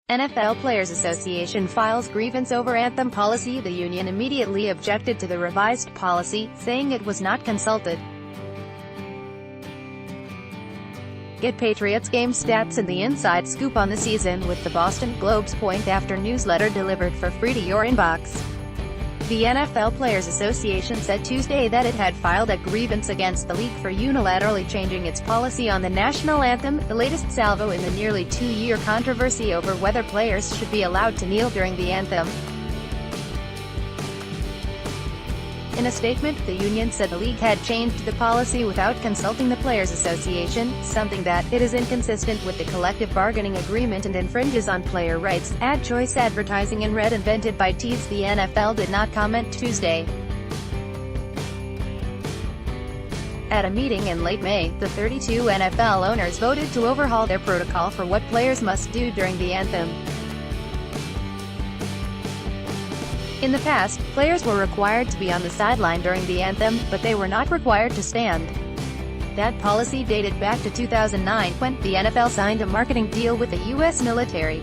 NFL Players Association files grievance over anthem policy. The union immediately objected to the revised policy, saying it was not consulted. Get Patriots game stats and the inside scoop on the season with the Boston Globe's Point After newsletter delivered for free to your inbox. The NFL Players Association said Tuesday that it had filed a grievance against the league for unilaterally changing its policy on the national anthem, the latest salvo in the nearly two-year controversy over whether players should be allowed to kneel during the anthem. In a statement, the union said the league had changed the policy without consulting the Players Association, something that it is inconsistent with the collective bargaining agreement and infringes on player rights. Ad choice advertising in red invented by Tees. The NFL did not comment Tuesday. At a meeting in late May, the 32 NFL owners voted to overhaul their protocol for what players must do during the anthem. In the past, players were required to be on the sideline during the anthem, but they were not required to stand. That policy dated back to 2009, when the NFL signed a marketing deal with the U.S. military.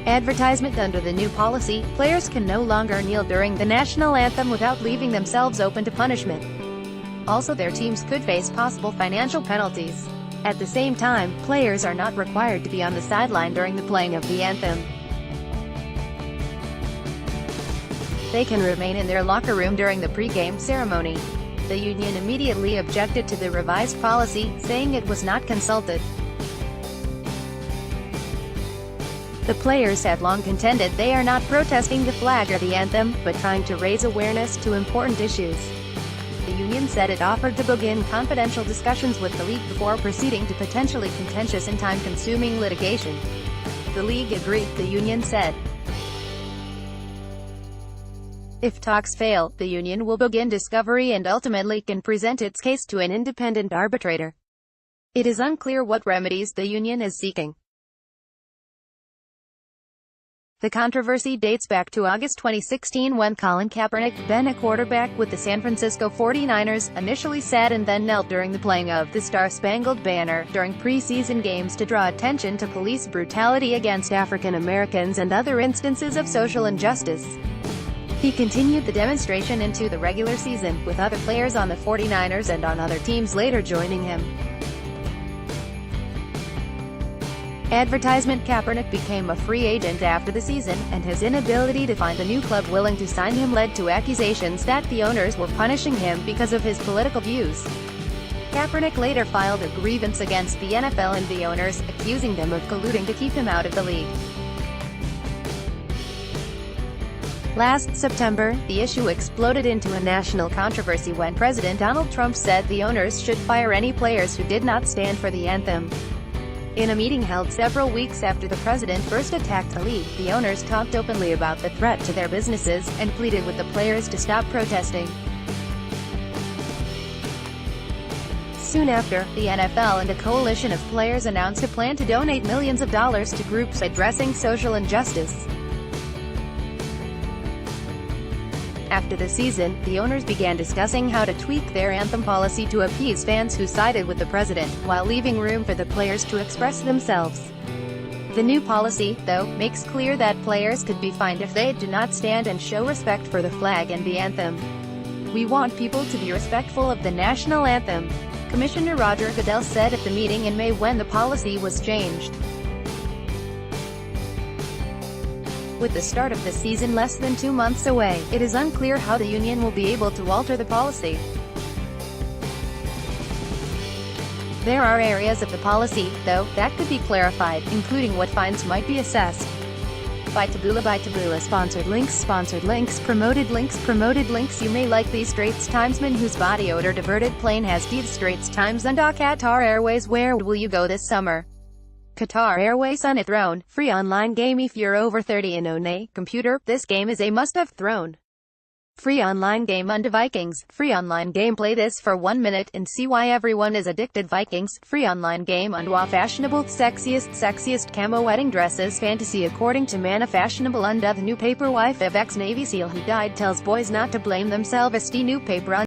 Advertisement. Under the new policy, players can no longer kneel during the national anthem without leaving themselves open to punishment. Also, their teams could face possible financial penalties. At the same time, players are not required to be on the sideline during the playing of the anthem. They can remain in their locker room during the pre-game ceremony. The union immediately objected to the revised policy, saying it was not consulted. The players have long contended they are not protesting the flag or the anthem, but trying to raise awareness to important issues. The union said it offered to begin confidential discussions with the league before proceeding to potentially contentious and time-consuming litigation. The league agreed, the union said. If talks fail, the union will begin discovery and ultimately can present its case to an independent arbitrator. It is unclear what remedies the union is seeking. The controversy dates back to August 2016 when Colin Kaepernick, then a quarterback with the San Francisco 49ers, initially sat and then knelt during the playing of the Star-Spangled Banner during preseason games to draw attention to police brutality against African Americans and other instances of social injustice. He continued the demonstration into the regular season, with other players on the 49ers and on other teams later joining him. Advertisement. Kaepernick became a free agent after the season, and his inability to find a new club willing to sign him led to accusations that the owners were punishing him because of his political views. Kaepernick later filed a grievance against the NFL and the owners, accusing them of colluding to keep him out of the league. Last September, the issue exploded into a national controversy when President Donald Trump said the owners should fire any players who did not stand for the anthem. In a meeting held several weeks after the president first attacked the league, the owners talked openly about the threat to their businesses, and pleaded with the players to stop protesting. Soon after, the NFL and a coalition of players announced a plan to donate millions of dollars to groups addressing social injustice. After the season, the owners began discussing how to tweak their anthem policy to appease fans who sided with the president, while leaving room for the players to express themselves. The new policy, though, makes clear that players could be fined if they do not stand and show respect for the flag and the anthem. "We want people to be respectful of the national anthem," Commissioner Roger Goodell said at the meeting in May when the policy was changed. With the start of the season less than 2 months away, it is unclear how the union will be able to alter the policy. There are areas of the policy, though, that could be clarified, including what fines might be assessed. By Taboola sponsored links, promoted links. You may like these Straits Timesman whose body odor diverted plane has teeth. Straits Times and Qatar Airways. Where will you go this summer? Qatar Airways on a throne. Free online game if you're over 30 and own a computer. This game is a must-have. Throne. Free online game on Vikings. Free online game. Play this for 1 minute and see why everyone is addicted. Vikings. Free online game on fashionable, sexiest camo wedding dresses. Fantasy according to man. A fashionable the new paper wife of ex-Navy SEAL who died tells boys not to blame themselves. The new paper on